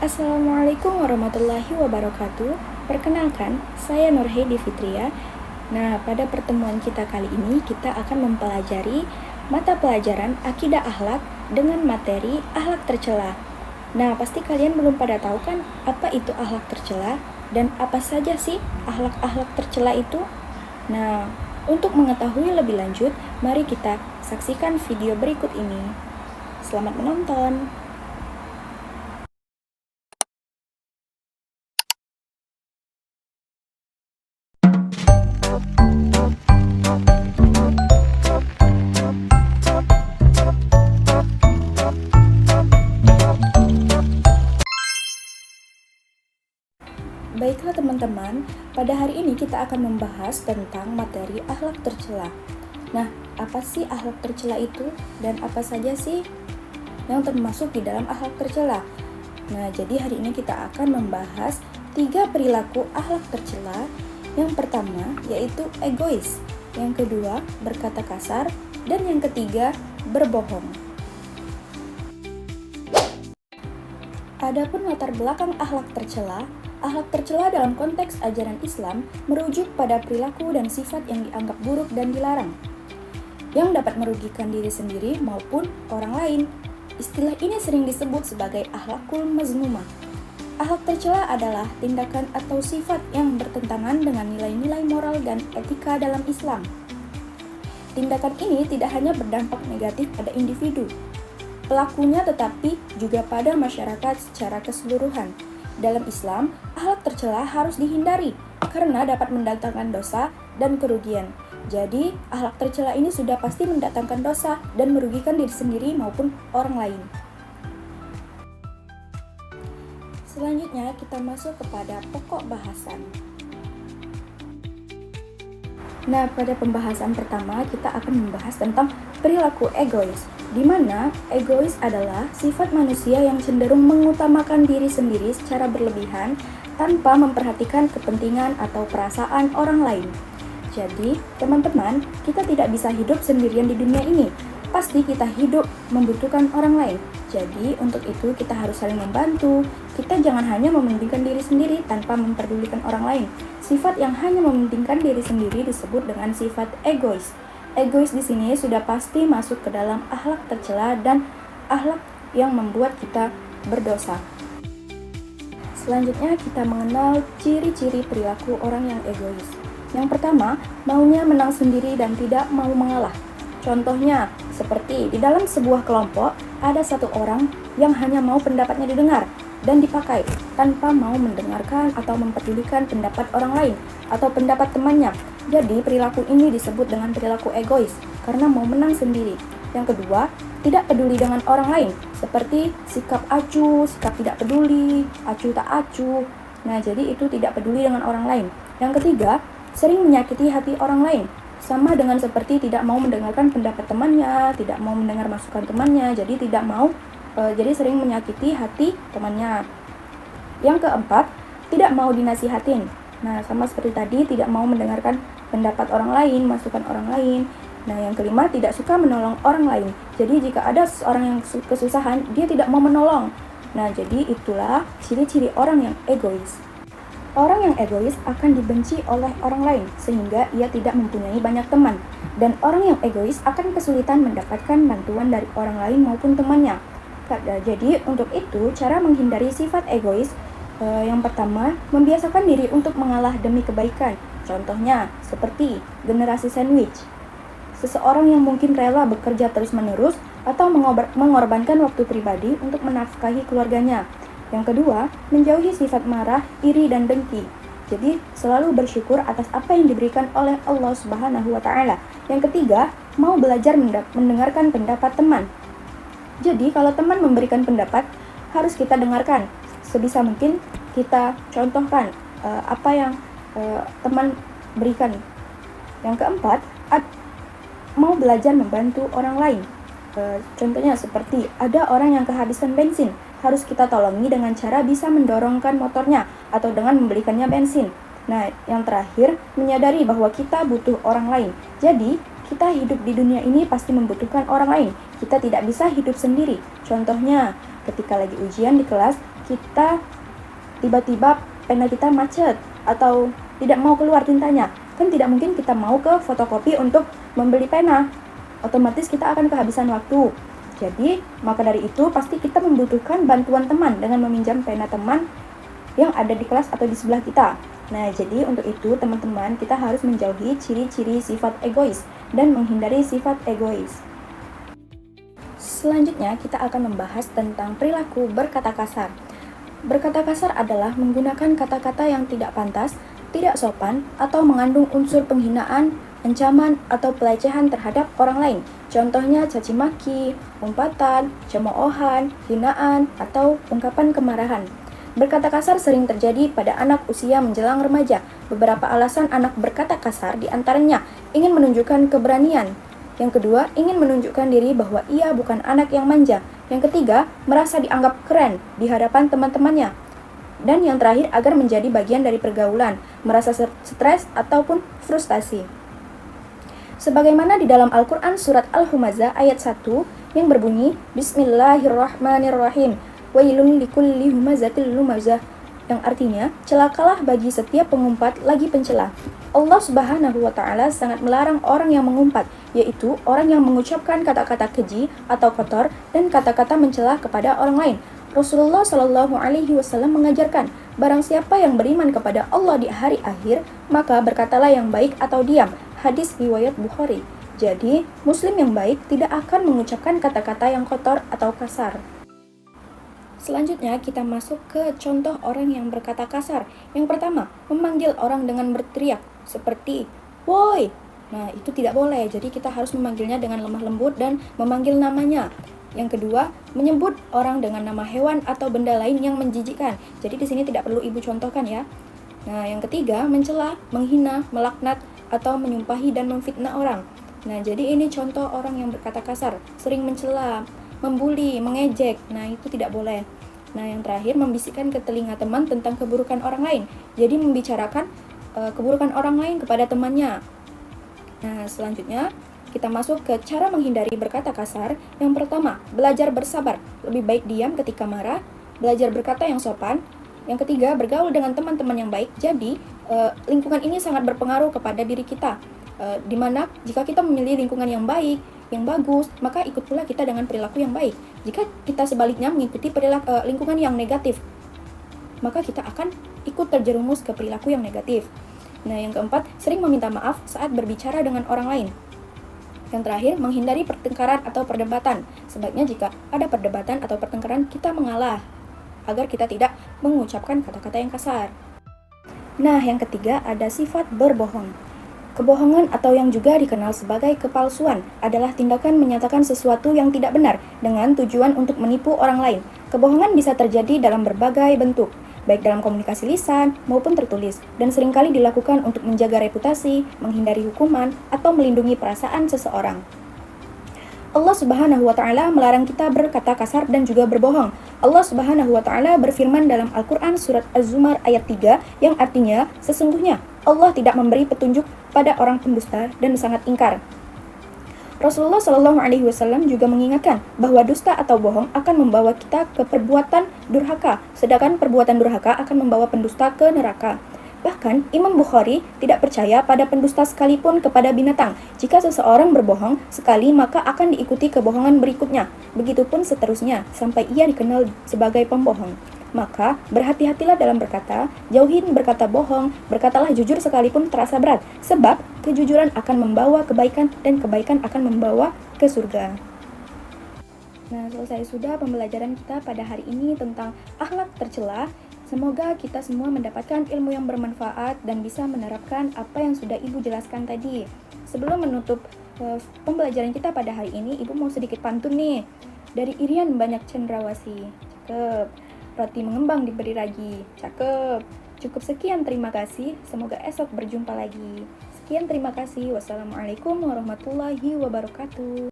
Assalamualaikum warahmatullahi wabarakatuh. Perkenalkan, saya Nurhedi Fitria. Nah, pada pertemuan kita kali ini kita akan mempelajari mata pelajaran Akidah Akhlak dengan materi akhlak tercela. Nah, pasti kalian belum pada tahu kan apa itu akhlak tercela dan apa saja sih akhlak-akhlak tercela itu? Nah, untuk mengetahui lebih lanjut, mari kita saksikan video berikut ini. Selamat menonton. Baiklah teman-teman, pada hari ini kita akan membahas tentang materi akhlak tercela. Nah, apa sih akhlak tercela itu dan apa saja sih yang termasuk di dalam akhlak tercela? Nah, jadi hari ini kita akan membahas 3 perilaku akhlak tercela. Yang pertama yaitu egois, yang kedua berkata kasar, dan yang ketiga berbohong. Adapun latar belakang akhlak tercela dalam konteks ajaran Islam merujuk pada perilaku dan sifat yang dianggap buruk dan dilarang, yang dapat merugikan diri sendiri maupun orang lain. Istilah ini sering disebut sebagai akhlakul mazmumah. Akhlak tercela adalah tindakan atau sifat yang bertentangan dengan nilai-nilai moral dan etika dalam Islam. Tindakan ini tidak hanya berdampak negatif pada individu, pelakunya tetapi juga pada masyarakat secara keseluruhan. Dalam Islam, akhlak tercela harus dihindari karena dapat mendatangkan dosa dan kerugian. Jadi, akhlak tercela ini sudah pasti mendatangkan dosa dan merugikan diri sendiri maupun orang lain. Selanjutnya, kita masuk kepada pokok bahasan. Nah, pada pembahasan pertama kita akan membahas tentang perilaku egois, di mana egois adalah sifat manusia yang cenderung mengutamakan diri sendiri secara berlebihan tanpa memperhatikan kepentingan atau perasaan orang lain. Jadi, teman-teman, kita tidak bisa hidup sendirian di dunia ini. Pasti kita hidup membutuhkan orang lain. Jadi, untuk itu kita harus saling membantu. Kita jangan hanya mementingkan diri sendiri tanpa memperdulikan orang lain. Sifat yang hanya mementingkan diri sendiri disebut dengan sifat egois. Egois di sini sudah pasti masuk ke dalam akhlak tercela dan akhlak yang membuat kita berdosa. Selanjutnya kita mengenal ciri-ciri perilaku orang yang egois. Yang pertama, maunya menang sendiri dan tidak mau mengalah. Contohnya, seperti di dalam sebuah kelompok, ada satu orang yang hanya mau pendapatnya didengar dan dipakai tanpa mau mendengarkan atau mempedulikan pendapat orang lain atau pendapat temannya. Jadi, perilaku ini disebut dengan perilaku egois karena mau menang sendiri. Yang kedua, tidak peduli dengan orang lain, seperti sikap acuh, sikap tidak peduli, acuh tak acuh. Nah, jadi itu tidak peduli dengan orang lain. Yang ketiga, sering menyakiti hati orang lain. Sama dengan seperti tidak mau mendengarkan pendapat temannya, tidak mau mendengar masukan temannya, jadi sering menyakiti hati temannya. Yang keempat, tidak mau dinasihatin. Nah, sama seperti tadi, tidak mau mendengarkan pendapat orang lain, masukan orang lain. Nah, yang kelima, tidak suka menolong orang lain. Jadi jika ada seorang yang kesusahan, dia tidak mau menolong. Nah, jadi itulah ciri-ciri orang yang egois. Orang yang egois akan dibenci oleh orang lain sehingga ia tidak mempunyai banyak teman. Dan orang yang egois akan kesulitan mendapatkan bantuan dari orang lain maupun temannya. Jadi untuk itu cara menghindari sifat egois, yang pertama, membiasakan diri untuk mengalah demi kebaikan. Contohnya seperti generasi sandwich. Seseorang yang mungkin rela bekerja terus-menerus atau mengorbankan waktu pribadi untuk menafkahi keluarganya. Yang kedua, menjauhi sifat marah, iri, dan dengki. Jadi, selalu bersyukur atas apa yang diberikan oleh Allah Subhanahu wa Ta'ala. Yang ketiga, mau belajar mendengarkan pendapat teman. Jadi, kalau teman memberikan pendapat, harus kita dengarkan. Sebisa mungkin kita contohkan apa yang teman berikan. Yang keempat, mau belajar membantu orang lain. Contohnya seperti ada orang yang kehabisan bensin, harus kita tolongi dengan cara bisa mendorongkan motornya atau dengan membelikannya bensin. Nah, yang terakhir, menyadari bahwa kita butuh orang lain. Jadi, kita hidup di dunia ini pasti membutuhkan orang lain. Kita tidak bisa hidup sendiri. Contohnya, ketika lagi ujian di kelas, kita tiba-tiba pena kita macet atau tidak mau keluar tintanya. Kan tidak mungkin kita mau ke fotokopi untuk membeli pena. Otomatis kita akan kehabisan waktu. Jadi, maka dari itu pasti kita membutuhkan bantuan teman dengan meminjam pena teman yang ada di kelas atau di sebelah kita. Nah, jadi untuk itu teman-teman kita harus menjauhi ciri-ciri sifat egois dan menghindari sifat egois. Selanjutnya kita akan membahas tentang perilaku berkata kasar. Berkata kasar adalah menggunakan kata-kata yang tidak pantas, tidak sopan, atau mengandung unsur penghinaan, ancaman, atau pelecehan terhadap orang lain. Contohnya caci maki, umpatan, cemoohan, hinaan, atau ungkapan kemarahan. Berkata kasar sering terjadi pada anak usia menjelang remaja. Beberapa alasan anak berkata kasar diantaranya ingin menunjukkan keberanian. Yang kedua, ingin menunjukkan diri bahwa ia bukan anak yang manja. Yang ketiga, merasa dianggap keren di hadapan teman-temannya. Dan yang terakhir, agar menjadi bagian dari pergaulan, merasa stres ataupun frustasi. Sebagaimana di dalam Al-Quran surat Al-Humazah ayat 1 yang berbunyi, Bismillahirrahmanirrahim, Wailun likulli humazatil lumazah, yang artinya, celakalah bagi setiap pengumpat lagi pencela. Allah Subhanahu wa Ta'ala sangat melarang orang yang mengumpat, yaitu orang yang mengucapkan kata-kata keji atau kotor dan kata-kata mencela kepada orang lain. Rasulullah Shallallahu Alaihi Wasallam mengajarkan, barang siapa yang beriman kepada Allah di hari akhir, maka berkatalah yang baik atau diam. Hadis riwayat Bukhari. Jadi, Muslim yang baik tidak akan mengucapkan kata-kata yang kotor atau kasar. Selanjutnya kita masuk ke contoh orang yang berkata kasar. Yang pertama, memanggil orang dengan berteriak seperti "woi". Nah, itu tidak boleh. Jadi kita harus memanggilnya dengan lemah lembut dan memanggil namanya. Yang kedua, menyebut orang dengan nama hewan atau benda lain yang menjijikkan. Jadi di sini tidak perlu ibu contohkan ya. Nah, yang ketiga, mencela, menghina, melaknat atau menyumpahi dan memfitnah orang. Nah, jadi ini contoh orang yang berkata kasar, sering mencela, membuli, mengejek. Nah, itu tidak boleh. Nah, yang terakhir, membisikkan ke telinga teman tentang keburukan orang lain. Jadi membicarakan keburukan orang lain kepada temannya. Nah, selanjutnya kita masuk ke cara menghindari berkata kasar. Yang pertama, belajar bersabar. Lebih baik diam ketika marah, belajar berkata yang sopan. Yang ketiga, bergaul dengan teman-teman yang baik. Jadi, lingkungan ini sangat berpengaruh kepada diri kita. Di mana jika kita memilih lingkungan yang baik, yang bagus, maka ikut pula kita dengan perilaku yang baik. Jika kita sebaliknya mengikuti lingkungan yang negatif, maka kita akan ikut terjerumus ke perilaku yang negatif. Nah, yang keempat, sering meminta maaf saat berbicara dengan orang lain. Yang terakhir, menghindari pertengkaran atau perdebatan. Sebaiknya jika ada perdebatan atau pertengkaran, kita mengalah, agar kita tidak mengucapkan kata-kata yang kasar. Nah, yang ketiga ada sifat berbohong. Kebohongan atau yang juga dikenal sebagai kepalsuan adalah tindakan menyatakan sesuatu yang tidak benar dengan tujuan untuk menipu orang lain. Kebohongan bisa terjadi dalam berbagai bentuk, baik dalam komunikasi lisan maupun tertulis, dan seringkali dilakukan untuk menjaga reputasi, menghindari hukuman, atau melindungi perasaan seseorang. Allah Subhanahu wa Ta'ala melarang kita berkata kasar dan juga berbohong. Allah Subhanahu wa Ta'ala berfirman dalam Al-Quran surat Az-Zumar ayat 3 yang artinya, sesungguhnya Allah tidak memberi petunjuk pada orang pendusta dan sangat ingkar. Rasulullah Shallallahu Alaihi Wasallam juga mengingatkan bahwa dusta atau bohong akan membawa kita ke perbuatan durhaka, sedangkan perbuatan durhaka akan membawa pendusta ke neraka. Bahkan, Imam Bukhari tidak percaya pada pendusta sekalipun kepada binatang. Jika seseorang berbohong sekali, maka akan diikuti kebohongan berikutnya. Begitupun seterusnya, sampai ia dikenal sebagai pembohong. Maka, berhati-hatilah dalam berkata, jauhin berkata bohong, berkatalah jujur sekalipun terasa berat. Sebab, kejujuran akan membawa kebaikan dan kebaikan akan membawa ke surga. Nah, selesai sudah pembelajaran kita pada hari ini tentang akhlak tercela. Semoga kita semua mendapatkan ilmu yang bermanfaat dan bisa menerapkan apa yang sudah Ibu jelaskan tadi. Sebelum menutup pembelajaran kita pada hari ini, Ibu mau sedikit pantun nih. Dari Irian Banyak Cendrawasih. Cakep. Roti mengembang diberi ragi. Cakep. Cukup sekian, terima kasih. Semoga esok berjumpa lagi. Sekian, terima kasih. Wassalamualaikum warahmatullahi wabarakatuh.